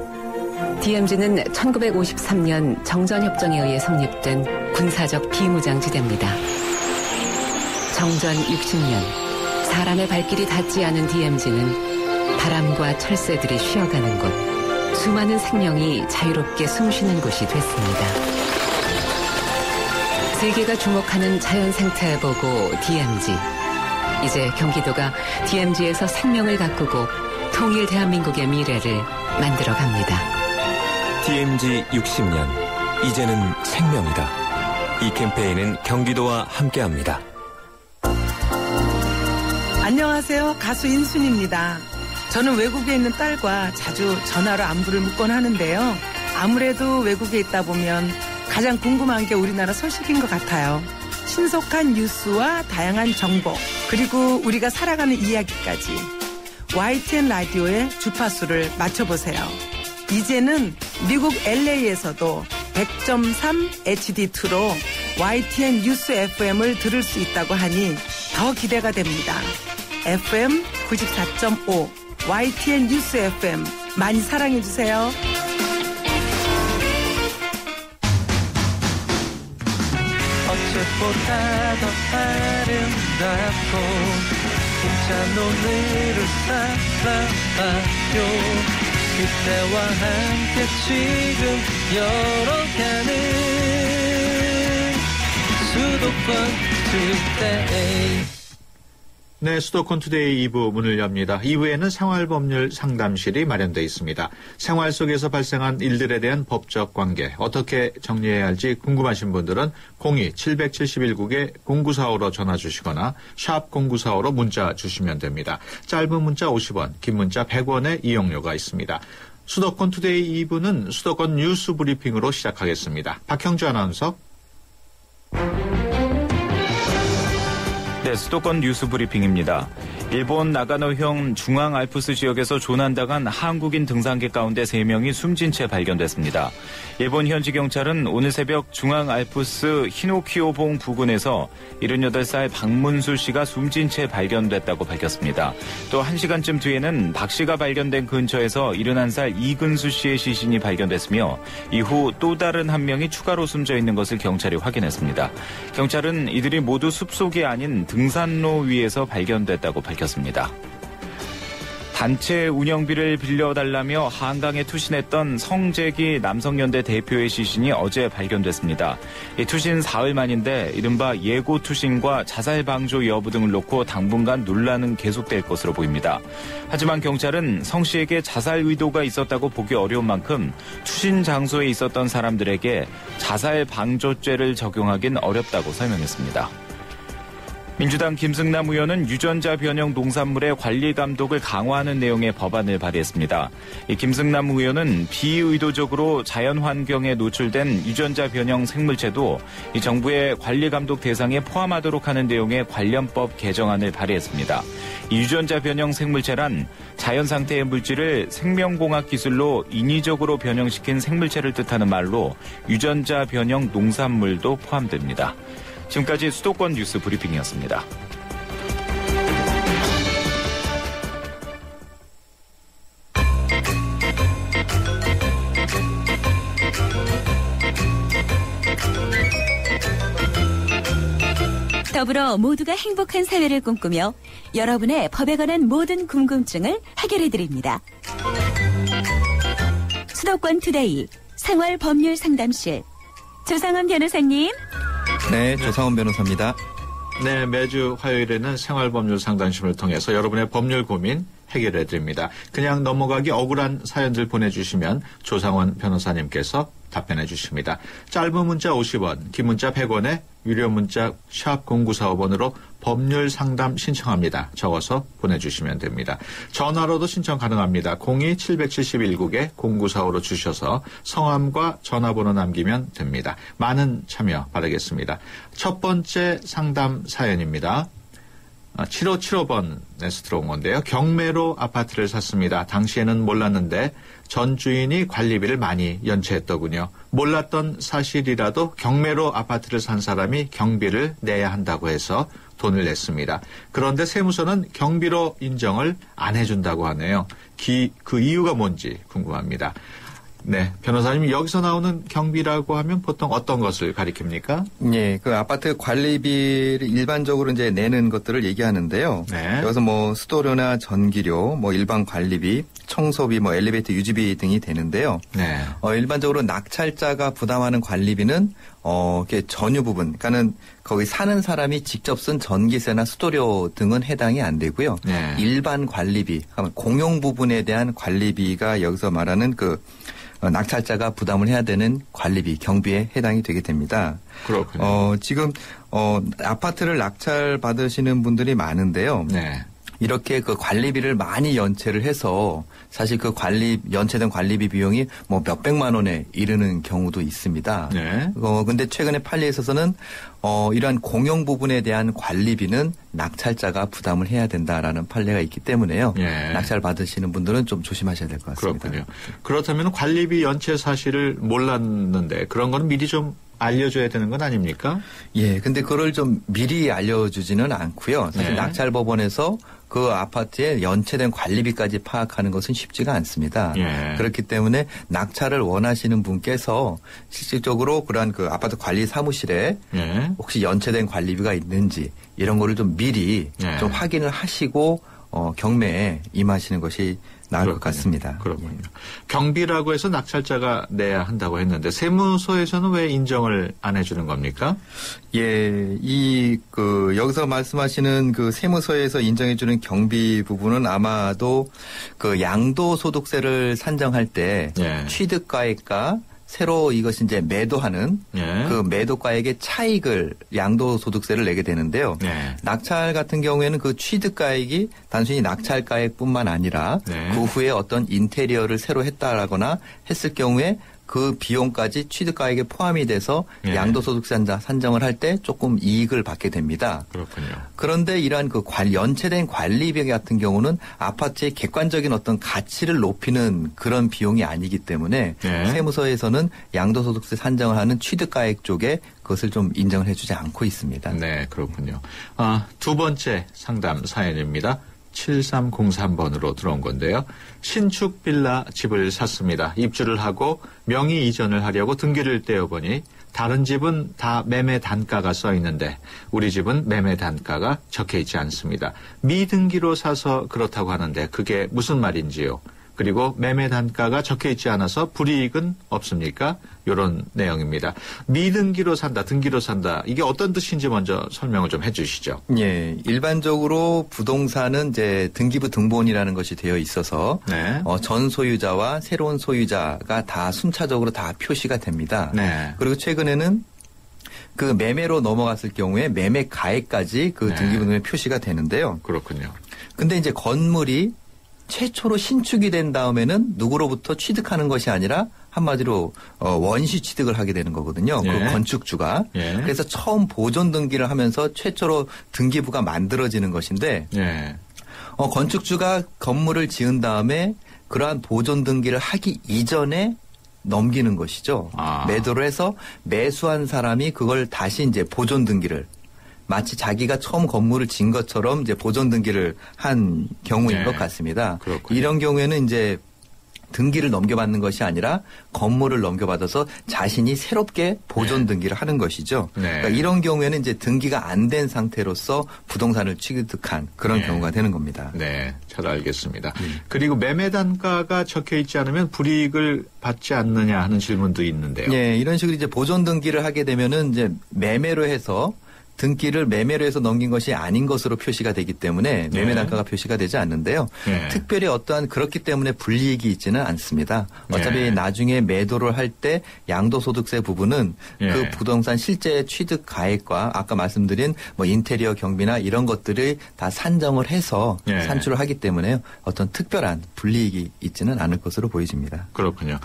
DMZ는 1953년 정전협정에 의해 성립된 군사적 비무장지대입니다. 정전 60년, 사람의 발길이 닿지 않은 DMZ는 바람과 철새들이 쉬어가는 곳, 수많은 생명이 자유롭게 숨쉬는 곳이 됐습니다. 세계가 주목하는 자연 생태 보고 DMZ. 이제 경기도가 DMZ에서 생명을 가꾸고 통일 대한민국의 미래를 만들어 갑니다. DMZ 60년, 이제는 생명이다. 이 캠페인은 경기도와 함께합니다. 안녕하세요. 가수 인순입니다. 저는 외국에 있는 딸과 자주 전화로 안부를 묻곤 하는데요. 아무래도 외국에 있다 보면 가장 궁금한 게 우리나라 소식인 것 같아요. 신속한 뉴스와 다양한 정보, 그리고 우리가 살아가는 이야기까지 YTN 라디오의 주파수를 맞춰보세요. 이제는 미국 LA에서도 100.3 HD2로 YTN 뉴스 FM을 들을 수 있다고 하니 더 기대가 됩니다. FM 94.5 YTN 뉴스 FM 많이 사랑해주세요. 어제보다 더 아름답고 힘찬 오늘을 살아봐요. 그때와 함께 지금 열어가는 수도권 투데이. 네, 수도권 투데이 2부 문을 엽니다. 2부에는 생활법률 상담실이 마련되어 있습니다. 생활 속에서 발생한 일들에 대한 법적 관계, 어떻게 정리해야 할지 궁금하신 분들은 02-771국에 0945로 전화 주시거나 샵 0945로 문자 주시면 됩니다. 짧은 문자 50원, 긴 문자 100원의 이용료가 있습니다. 수도권 투데이 2부는 수도권 뉴스 브리핑으로 시작하겠습니다. 박형주 아나운서. 네, 수도권 뉴스 브리핑입니다. 일본 나가노현 중앙알프스 지역에서 조난당한 한국인 등산객 가운데 3명이 숨진 채 발견됐습니다. 일본 현지 경찰은 오늘 새벽 중앙알프스 히노키오봉 부근에서 78살 박문수 씨가 숨진 채 발견됐다고 밝혔습니다. 또 1시간쯤 뒤에는 박 씨가 발견된 근처에서 71살 이근수 씨의 시신이 발견됐으며 이후 또 다른 한 명이 추가로 숨져 있는 것을 경찰이 확인했습니다. 경찰은 이들이 모두 숲속이 아닌 등산로 위에서 발견됐다고 밝혔습니다. 단체 운영비를 빌려달라며 한강에 투신했던 성재기 남성연대 대표의 시신이 어제 발견됐습니다. 이 투신 사흘 만인데 이른바 예고 투신과 자살 방조 여부 등을 놓고 당분간 논란은 계속될 것으로 보입니다. 하지만 경찰은 성 씨에게 자살 의도가 있었다고 보기 어려운 만큼 투신 장소에 있었던 사람들에게 자살 방조죄를 적용하긴 어렵다고 설명했습니다. 민주당 김승남 의원은 유전자 변형 농산물의 관리 감독을 강화하는 내용의 법안을 발의했습니다. 이 김승남 의원은 비의도적으로 자연 환경에 노출된 유전자 변형 생물체도 이 정부의 관리 감독 대상에 포함하도록 하는 내용의 관련법 개정안을 발의했습니다. 이 유전자 변형 생물체란 자연 상태의 물질을 생명공학 기술로 인위적으로 변형시킨 생물체를 뜻하는 말로 유전자 변형 농산물도 포함됩니다. 지금까지 수도권 뉴스 브리핑이었습니다. 더불어 모두가 행복한 사회를 꿈꾸며 여러분의 법에 관한 모든 궁금증을 해결해드립니다. 수도권 투데이 생활법률 상담실 조상원 변호사님. 네, 조상원 변호사입니다. 네, 매주 화요일에는 생활법률 상담심을 통해서 여러분의 법률 고민 해결해드립니다. 그냥 넘어가기 억울한 사연들 보내주시면 조상원 변호사님께서 답변해 주십니다. 짧은 문자 50원, 긴 문자 100원에 유료 문자 샵 0945번으로 법률 상담 신청합니다. 적어서 보내주시면 됩니다. 전화로도 신청 가능합니다. 02-771국에 0945로 주셔서 성함과 전화번호 남기면 됩니다. 많은 참여 바라겠습니다. 첫 번째 상담 사연입니다. 7575번에서 들어온 건데요. 경매로 아파트를 샀습니다. 당시에는 몰랐는데 전 주인이 관리비를 많이 연체했더군요. 몰랐던 사실이라도 경매로 아파트를 산 사람이 경비를 내야 한다고 해서 돈을 냈습니다. 그런데 세무서는 경비로 인정을 안 해준다고 하네요. 그 이유가 뭔지 궁금합니다. 네, 변호사님, 여기서 나오는 경비라고 하면 보통 어떤 것을 가리킵니까? 네, 그 아파트 관리비를 일반적으로 이제 내는 것들을 얘기하는데요. 네. 여기서 뭐 수도료나 전기료, 뭐 일반 관리비, 청소비, 뭐 엘리베이터 유지비 등이 되는데요. 네. 일반적으로 낙찰자가 부담하는 관리비는 이렇게 전유 부분, 그러니까는 거기 사는 사람이 직접 쓴 전기세나 수도료 등은 해당이 안 되고요. 네. 일반 관리비, 공용 부분에 대한 관리비가 여기서 말하는 그 낙찰자가 부담을 해야 되는 관리비, 경비에 해당이 되게 됩니다. 그렇군요. 지금 아파트를 낙찰 받으시는 분들이 많은데요. 네. 이렇게 그 관리비를 많이 연체를 해서 사실 그 연체된 관리비 비용이 뭐 몇백만 원에 이르는 경우도 있습니다. 네. 근데 최근에 판례에 있어서는 이러한 공용 부분에 대한 관리비는 낙찰자가 부담을 해야 된다라는 판례가 있기 때문에요. 네. 낙찰 받으시는 분들은 좀 조심하셔야 될 것 같습니다. 그렇군요. 그렇다면 관리비 연체 사실을 몰랐는데 그런 건 미리 좀 알려줘야 되는 건 아닙니까? 예, 근데 그걸 좀 미리 알려주지는 않고요. 사실 네. 낙찰법원에서 그 아파트의 연체된 관리비까지 파악하는 것은 쉽지가 않습니다. 예. 그렇기 때문에 낙찰을 원하시는 분께서 실질적으로 그러한 그 아파트 관리 사무실에 예. 혹시 연체된 관리비가 있는지 이런 거를 좀 미리 예. 좀 확인을 하시고 경매에 임하시는 것이 나을 것 같습니다. 그렇군요. 예. 경비라고 해서 낙찰자가 내야 한다고 했는데 세무서에서는 왜 인정을 안 해주는 겁니까? 예, 여기서 말씀하시는 그 세무서에서 인정해주는 경비 부분은 아마도 그 양도소득세를 산정할 때 예. 취득가액과 새로 이것이 이제 매도하는 예. 그 매도가액의 차익을 양도소득세를 내게 되는데요. 예. 낙찰 같은 경우에는 그 취득가액이 단순히 낙찰가액뿐만 아니라 예. 그 후에 어떤 인테리어를 새로 했다라거나 했을 경우에 그 비용까지 취득가액에 포함이 돼서 예. 양도소득세 산정을 할 때 조금 이익을 받게 됩니다. 그렇군요. 그런데 이러한 그 연체된 관리비 같은 경우는 아파트의 객관적인 어떤 가치를 높이는 그런 비용이 아니기 때문에 예. 세무서에서는 양도소득세 산정을 하는 취득가액 쪽에 그것을 좀 인정을 해주지 않고 있습니다. 네, 그렇군요. 두 번째 상담 사연입니다. 7303번으로 들어온 건데요. 신축 빌라 집을 샀습니다. 입주를 하고 명의 이전을 하려고 등기를 떼어보니 다른 집은 다 매매 단가가 써 있는데 우리 집은 매매 단가가 적혀 있지 않습니다. 미등기로 사서 그렇다고 하는데 그게 무슨 말인지요? 그리고 매매 단가가 적혀 있지 않아서 불이익은 없습니까? 이런 내용입니다. 미등기로 산다, 등기로 산다. 이게 어떤 뜻인지 먼저 설명을 좀 해 주시죠. 예. 일반적으로 부동산은 이제 등기부 등본이라는 것이 되어 있어서 네. 전 소유자와 새로운 소유자가 다 순차적으로 다 표시가 됩니다. 네. 그리고 최근에는 그 매매로 넘어갔을 경우에 매매 가액까지 그 네. 등기부 등본에 표시가 되는데요. 그렇군요. 근데 이제 건물이 최초로 신축이 된 다음에는 누구로부터 취득하는 것이 아니라 한마디로 원시 취득을 하게 되는 거거든요. 예. 그 건축주가. 예. 그래서 처음 보존 등기를 하면서 최초로 등기부가 만들어지는 것인데 예. 건축주가 건물을 지은 다음에 그러한 보존 등기를 하기 이전에 넘기는 것이죠. 매도를 해서 매수한 사람이 그걸 다시 이제 보존 등기를 마치 자기가 처음 건물을 진 것처럼 이제 보존 등기를 한 경우인 네. 것 같습니다. 그렇군요. 이런 경우에는 이제 등기를 넘겨받는 것이 아니라 건물을 넘겨받아서 자신이 새롭게 보존 등기를 하는 것이죠. 네. 그러니까 이런 경우에는 이제 등기가 안 된 상태로서 부동산을 취득한 그런 네. 경우가 되는 겁니다. 네, 잘 알겠습니다. 그리고 매매 단가가 적혀 있지 않으면 불이익을 받지 않느냐 하는 질문도 있는데요. 네, 이런 식으로 이제 보존 등기를 하게 되면은 이제 매매로 해서 등기를 매매로 해서 넘긴 것이 아닌 것으로 표시가 되기 때문에 매매 단가가 표시가 되지 않는데요. 네. 특별히 어떠한 그렇기 때문에 불이익이 있지는 않습니다. 어차피 네. 나중에 매도를 할 때 양도소득세 부분은 네. 그 부동산 실제 취득 가액과 아까 말씀드린 뭐 인테리어 경비나 이런 것들을 다 산정을 해서 네. 산출을 하기 때문에 어떤 특별한 불이익이 있지는 않을 것으로 보여집니다. 그렇군요.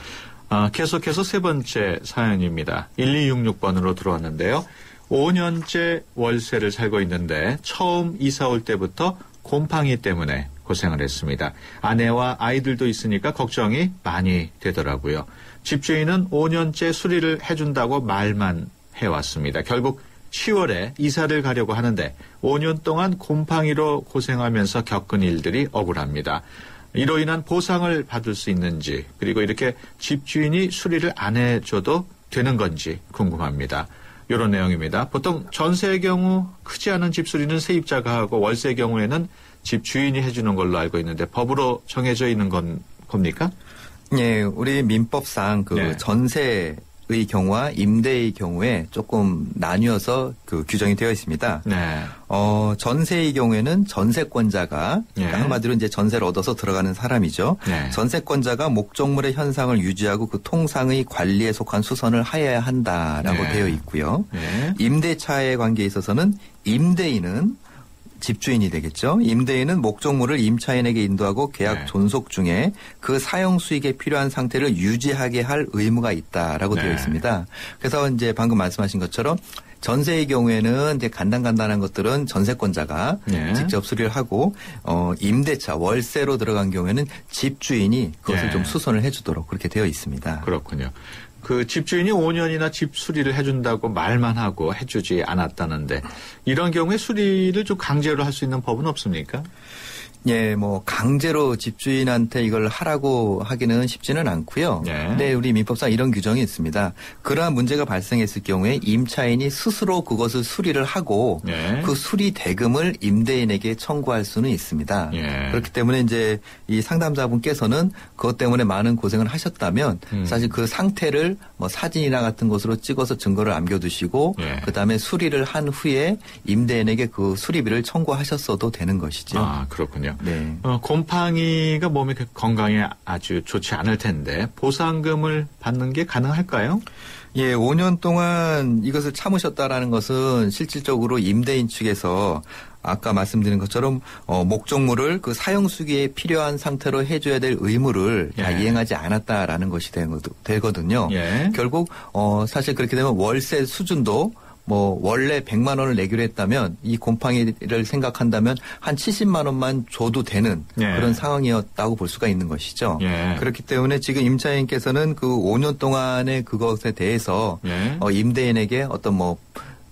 계속해서 세 번째 사연입니다. 1266번으로 들어왔는데요. 5년째 월세를 살고 있는데 처음 이사 올 때부터 곰팡이 때문에 고생을 했습니다. 아내와 아이들도 있으니까 걱정이 많이 되더라고요. 집주인은 5년째 수리를 해준다고 말만 해왔습니다. 결국 10월에 이사를 가려고 하는데 5년 동안 곰팡이로 고생하면서 겪은 일들이 억울합니다. 이로 인한 보상을 받을 수 있는지 그리고 이렇게 집주인이 수리를 안 해줘도 되는 건지 궁금합니다. 이런 내용입니다. 보통 전세의 경우 크지 않은 집수리는 세입자가 하고 월세의 경우에는 집 주인이 해주는 걸로 알고 있는데 법으로 정해져 있는 겁니까? 네, 우리 민법상 그 네. 전세의 경우와 임대의 경우에 조금 나뉘어서 그 규정이 되어 있습니다. 네. 전세의 경우에는 전세권자가 그러니까 한마디로 이제 전세를 얻어서 들어가는 사람이죠. 네. 전세권자가 목적물의 현상을 유지하고 그 통상의 관리에 속한 수선을 하여야 한다라고 네. 되어 있고요. 네. 임대차의 관계에 있어서는 임대인은 집주인이 되겠죠. 임대인은 목적물을 임차인에게 인도하고 계약 존속 중에 그 사용 수익에 필요한 상태를 유지하게 할 의무가 있다라고 되어 있습니다. 그래서 이제 방금 말씀하신 것처럼 전세의 경우에는 이제 간단한 것들은 전세권자가 직접 수리를 하고 임대차 월세로 들어간 경우에는 집주인이 그것을 좀 수선을 해주도록 그렇게 되어 있습니다. 그렇군요. 그 집주인이 5년이나 집 수리를 해준다고 말만 하고 해주지 않았다는데 이런 경우에 수리를 좀 강제로 할 수 있는 법은 없습니까? 예, 뭐 강제로 집주인한테 이걸 하라고 하기는 쉽지는 않고요. 근데 우리 민법상 이런 규정이 있습니다. 그러한 문제가 발생했을 경우에 임차인이 스스로 그것을 수리를 하고 그 수리 대금을 임대인에게 청구할 수는 있습니다. 그렇기 때문에 이제 이 상담자분께서는 그것 때문에 많은 고생을 하셨다면 사실 그 상태를 뭐 사진이나 같은 것으로 찍어서 증거를 남겨두시고 그다음에 수리를 한 후에 임대인에게 그 수리비를 청구하셨어도 되는 것이죠. 아, 그렇군요. 네. 곰팡이가 몸에 건강에 아주 좋지 않을 텐데 보상금을 받는 게 가능할까요? 예, 5년 동안 이것을 참으셨다라는 것은 실질적으로 임대인 측에서 아까 말씀드린 것처럼 목적물을 그 사용 수기에 필요한 상태로 해줘야 될 의무를 다 이행하지 않았다라는 것이 되거든요. 결국 사실 그렇게 되면 월세 수준도 뭐 원래 100만 원을 내기로 했다면 이 곰팡이를 생각한다면 한 70만 원만 줘도 되는 그런 상황이었다고 볼 수가 있는 것이죠. 그렇기 때문에 지금 임차인께서는 그 5년 동안의 그것에 대해서 임대인에게 어떤 뭐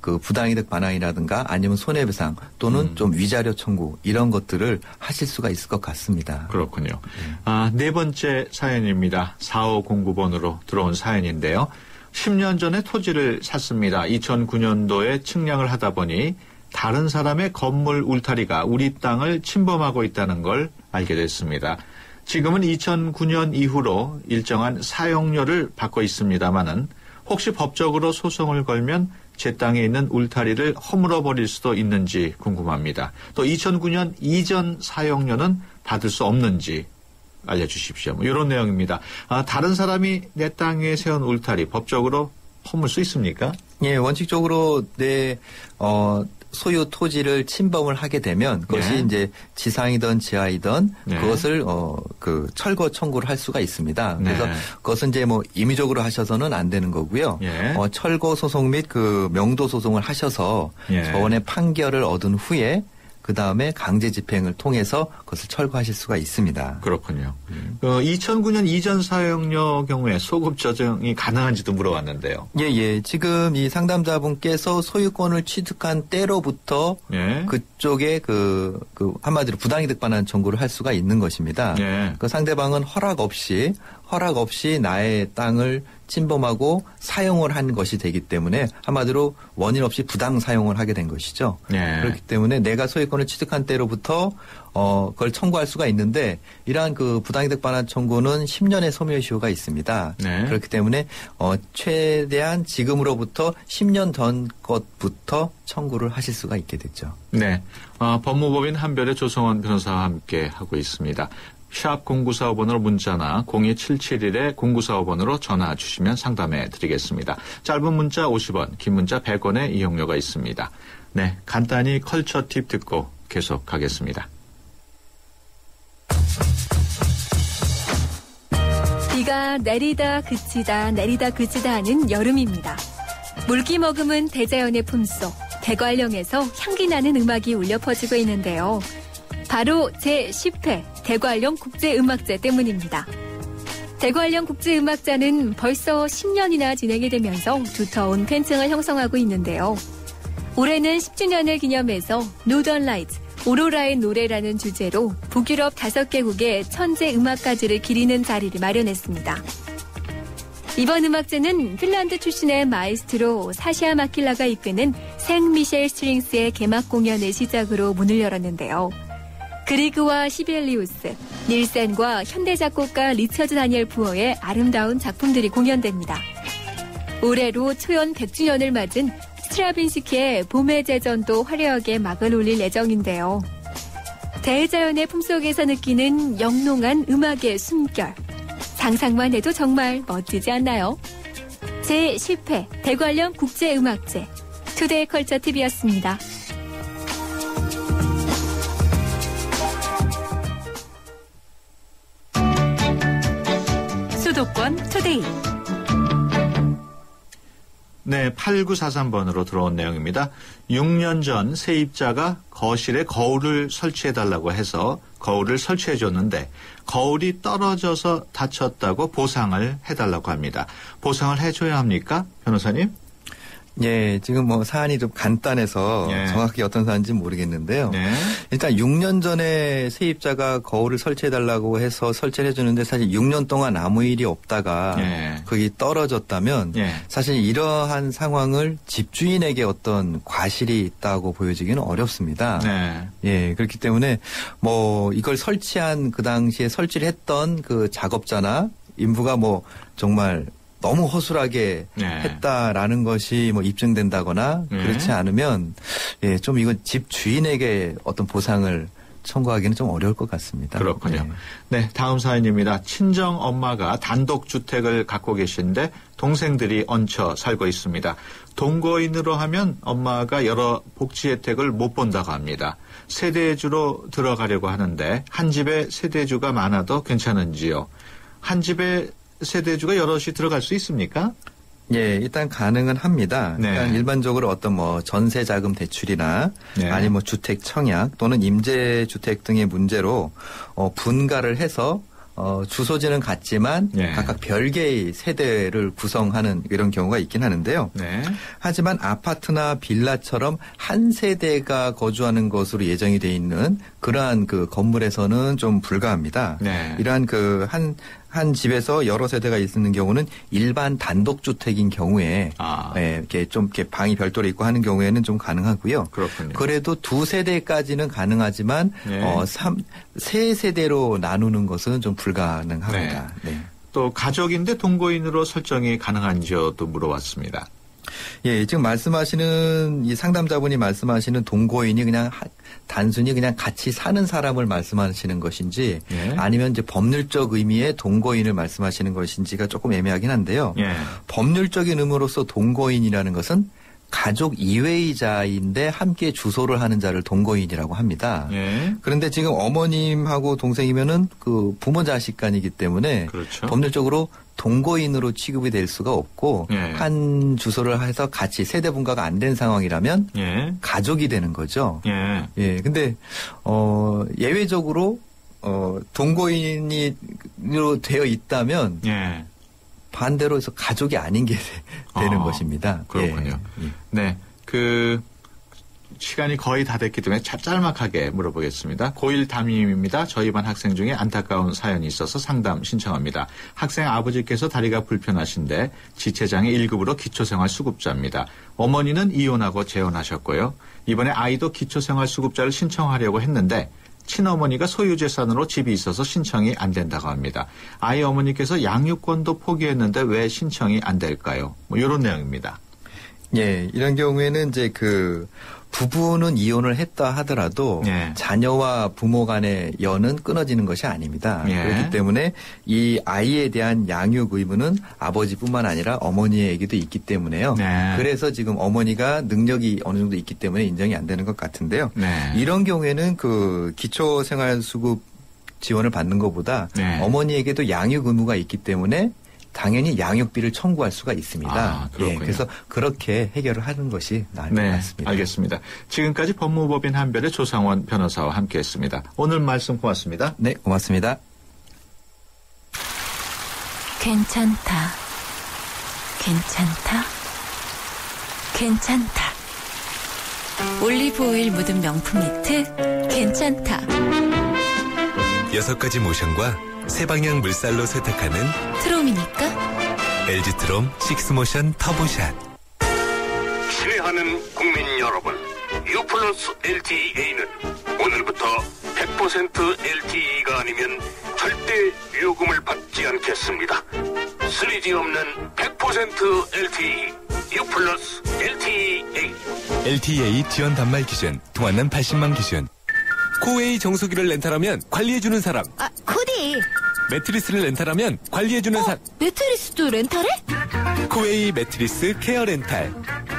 그 부당이득 반환이라든가 아니면 손해배상 또는 좀 위자료 청구 이런 것들을 하실 수가 있을 것 같습니다. 그렇군요. 아, 네 번째 사연입니다. 4509번으로 들어온 사연인데요. 10년 전에 토지를 샀습니다. 2009년도에 측량을 하다 보니 다른 사람의 건물 울타리가 우리 땅을 침범하고 있다는 걸 알게 됐습니다. 지금은 2009년 이후로 일정한 사용료를 받고 있습니다마는 혹시 법적으로 소송을 걸면 제 땅에 있는 울타리를 허물어 버릴 수도 있는지 궁금합니다. 또 2009년 이전 사용료는 받을 수 없는지 알려주십시오. 뭐 이런 내용입니다. 다른 사람이 내 땅에 세운 울타리 법적으로 허물 수 있습니까? 예, 원칙적으로 내 소유 토지를 침범을 하게 되면 그것이 이제 지상이든 지하이든 그것을 그 철거 청구를 할 수가 있습니다. 그래서 그것은 이제 뭐 임의적으로 하셔서는 안 되는 거고요. 철거 소송 및 그 명도 소송을 하셔서 법원의 판결을 얻은 후에 그 다음에 강제 집행을 통해서 그것을 철거하실 수가 있습니다. 그렇군요. 2009년 이전 사용료 경우에 소급 조정이 가능한지도 물어봤는데요. 예. 지금 이 상담자분께서 소유권을 취득한 때로부터 그쪽에 그 한마디로 부당이득 반환 청구를 할 수가 있는 것입니다. 그 상대방은 허락 없이 나의 땅을 침범하고 사용을 한 것이 되기 때문에 한마디로 원인 없이 부당 사용을 하게 된 것이죠. 그렇기 때문에 내가 소유권을 취득한 때로부터 그걸 청구할 수가 있는데 이러한 그 부당이득 반환 청구는 10년의 소멸시효가 있습니다. 그렇기 때문에 최대한 지금으로부터 10년 전 것부터 청구를 하실 수가 있게 됐죠. 네, 법무법인 한별의 조성원 변호사와 함께 하고 있습니다. 샵 0945번으로 문자나 02771-0945번으로 전화 주시면 상담해 드리겠습니다. 짧은 문자 50원, 긴 문자 100원의 이용료가 있습니다. 네, 간단히 컬처 팁 듣고 계속 가겠습니다. 비가 내리다 그치다 하는 여름입니다. 물기 머금은 대자연의 품속, 대관령에서 향기 나는 음악이 울려 퍼지고 있는데요. 바로 제10회 대관령 국제음악제 때문입니다. 대관령 국제음악제는 벌써 10년이나 진행이 되면서 두터운 팬층을 형성하고 있는데요. 올해는 10주년을 기념해서 노던 라이트, 오로라의 노래라는 주제로 북유럽 5개국의 천재 음악가들을 기리는 자리를 마련했습니다. 이번 음악제는 핀란드 출신의 마이스트로 사시아 마킬라가 이끄는 생 미셸 스트링스의 개막 공연을 시작으로 문을 열었는데요. 그리그와 시벨리우스, 닐센과 현대 작곡가 리처드 다니엘 부어의 아름다운 작품들이 공연됩니다. 올해로 초연 100주년을 맞은 스트라빈스키의 봄의 제전도 화려하게 막을 올릴 예정인데요. 대자연의 품속에서 느끼는 영롱한 음악의 숨결. 상상만 해도 정말 멋지지 않나요? 제10회 대관령 국제음악제 투데이 컬처 TV였습니다. 수도권 투데이. 네, 8943번으로 들어온 내용입니다. 6년 전 세입자가 거실에 거울을 설치해달라고 해서 거울을 설치해줬는데 거울이 떨어져서 다쳤다고 보상을 해달라고 합니다. 보상을 해줘야 합니까? 변호사님? 예, 지금 뭐 사안이 좀 간단해서 정확히 어떤 사안인지 모르겠는데요. 일단 6년 전에 세입자가 거울을 설치해달라고 해서 설치를 해주는데 사실 6년 동안 아무 일이 없다가 거기 떨어졌다면 사실 이러한 상황을 집주인에게 어떤 과실이 있다고 보여지기는 어렵습니다. 예, 그렇기 때문에 뭐 이걸 설치한 그 당시에 설치를 했던 그 작업자나 인부가 뭐 정말 너무 허술하게 했다라는 것이 뭐 입증된다거나 그렇지 않으면 예, 좀 이건 집 주인에게 어떤 보상을 청구하기는 좀 어려울 것 같습니다. 그렇군요. 네, 다음 사연입니다. 친정 엄마가 단독 주택을 갖고 계신데 동생들이 얹혀 살고 있습니다. 동거인으로 하면 엄마가 여러 복지 혜택을 못 본다고 합니다. 세대주로 들어가려고 하는데 한 집에 세대주가 많아도 괜찮은지요? 한 집에 세대주가 여럿이 들어갈 수 있습니까? 예, 일단 가능은 합니다. 일단 일반적으로 어떤 뭐 전세자금 대출이나 아니면 뭐 주택 청약 또는 임대주택 등의 문제로 분가를 해서 주소지는 같지만 각각 별개의 세대를 구성하는 이런 경우가 있긴 하는데요. 하지만 아파트나 빌라처럼 한 세대가 거주하는 것으로 예정이 돼 있는 그러한 그 건물에서는 좀 불가합니다. 이러한 그 한 집에서 여러 세대가 있는 경우는 일반 단독주택인 경우에 이렇게 좀 이렇게 방이 별도로 있고 하는 경우에는 좀 가능하고요. 그렇군요. 그래도 두 세대까지는 가능하지만 세 세대로 나누는 것은 좀 불가능합니다. 또 가족인데 동거인으로 설정이 가능한지도 물어봤습니다. 예, 지금 말씀하시는 이 상담자분이 말씀하시는 동거인이 그냥 단순히 그냥 같이 사는 사람을 말씀하시는 것인지 아니면 이제 법률적 의미의 동거인을 말씀하시는 것인지가 조금 애매하긴 한데요. 법률적인 의미로서 동거인이라는 것은 가족 이외의자인데 함께 주소를 하는 자를 동거인이라고 합니다. 그런데 지금 어머님하고 동생이면은 그 부모 자식 간이기 때문에 법률적으로 동거인으로 취급이 될 수가 없고 한 주소를 해서 같이 세대 분가가 안 된 상황이라면 가족이 되는 거죠. 예. 근데 예외적으로 동거인으로 되어 있다면 반대로 해서 가족이 아닌 게 되는 것입니다. 그렇군요. 네. 시간이 거의 다 됐기 때문에 짤막하게 물어보겠습니다. 고1 담임입니다. 저희 반 학생 중에 안타까운 사연이 있어서 상담 신청합니다. 학생 아버지께서 다리가 불편하신데 지체장애 1급으로 기초생활수급자입니다. 어머니는 이혼하고 재혼하셨고요. 이번에 아이도 기초생활수급자를 신청하려고 했는데 친어머니가 소유재산으로 집이 있어서 신청이 안 된다고 합니다. 아이 어머니께서 양육권도 포기했는데 왜 신청이 안 될까요? 뭐 이런 내용입니다. 예, 이런 경우에는 이제 부부는 이혼을 했다 하더라도 자녀와 부모 간의 연은 끊어지는 것이 아닙니다. 그렇기 때문에 이 아이에 대한 양육 의무는 아버지뿐만 아니라 어머니에게도 있기 때문에요. 그래서 지금 어머니가 능력이 어느 정도 있기 때문에 인정이 안 되는 것 같은데요. 이런 경우에는 그 기초생활수급 지원을 받는 것보다 어머니에게도 양육 의무가 있기 때문에 당연히 양육비를 청구할 수가 있습니다. 그래서 그렇게 해결을 하는 것이 나을 것 같습니다. 알겠습니다. 지금까지 법무법인 한별의 조상원 변호사와 함께했습니다. 오늘 말씀 고맙습니다. 네, 고맙습니다. 괜찮다. 괜찮다. 괜찮다. 올리브 오일 묻은 명품 니트 괜찮다. 6가지 모션과 세방향 물살로 세탁하는 트롬이니까 LG 트롬 식스모션 터보샷. 신뢰하는 국민 여러분, U+ LTE는 오늘부터 100% LTE가 아니면 절대 요금을 받지 않겠습니다. 3G 없는 100% LTE, U+ LTE. LTE 지원 단말 기준, 통화는 80만 기준. 코웨이 정수기를 렌탈하면 관리해주는 사람. 코디. 매트리스를 렌탈하면 관리해주는 사람. 매트리스도 렌탈해? 코웨이 매트리스 케어 렌탈.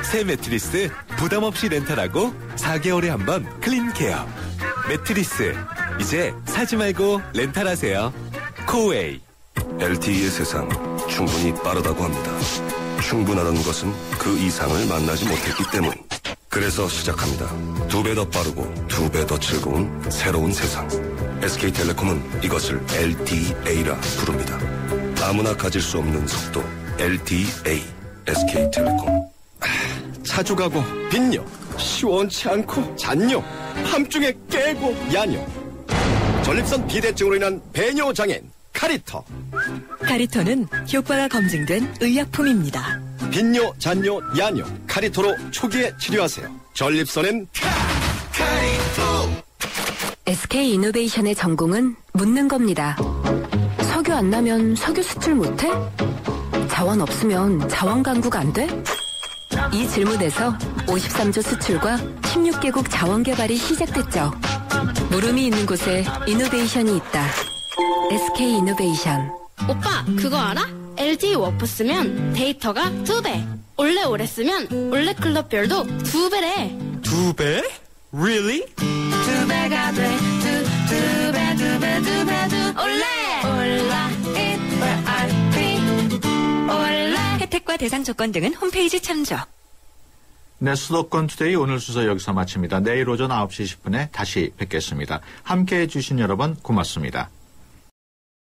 새 매트리스 부담 없이 렌탈하고 4개월에 한 번 클린 케어. 매트리스 이제 사지 말고 렌탈하세요. 코웨이. LTE의 세상 충분히 빠르다고 합니다. 충분하다는 것은 그 이상을 만나지 못했기 때문. 그래서 시작합니다. 2배 더 빠르고 2배 더 즐거운 새로운 세상. SK텔레콤은 이것을 LTA라 부릅니다. 아무나 가질 수 없는 속도. LTA. SK텔레콤. 자주 가고 빈뇨, 시원치 않고 잔뇨, 함중에 깨고 야뇨. 전립선 비대증으로 인한 배뇨 장애인 카리터. 카리터는 효과가 검증된 의약품입니다. 빈뇨, 잔뇨, 야뇨, 카리터로 초기에 치료하세요. 전립선엔 카리터. SK 이노베이션의 전공은 묻는 겁니다. 석유 안 나면 석유 수출 못해? 자원 없으면 자원 강국 안 돼? 이 질문에서 53조 수출과 16개국 자원 개발이 시작됐죠. 물음이 있는 곳에 이노베이션이 있다. SK 이노베이션. 오빠, 그거 알아? LTE 워프 쓰면 데이터가 2배. 오래 쓰면 올레클럽별도 2배래. 2배? Really? 2배가 돼. 2배. 올라. 혜택과 대상 조건 등은 홈페이지 참조. 네, 수도권 투데이 오늘 순서 여기서 마칩니다. 내일 오전 9시 10분에 다시 뵙겠습니다. 함께해 주신 여러분 고맙습니다.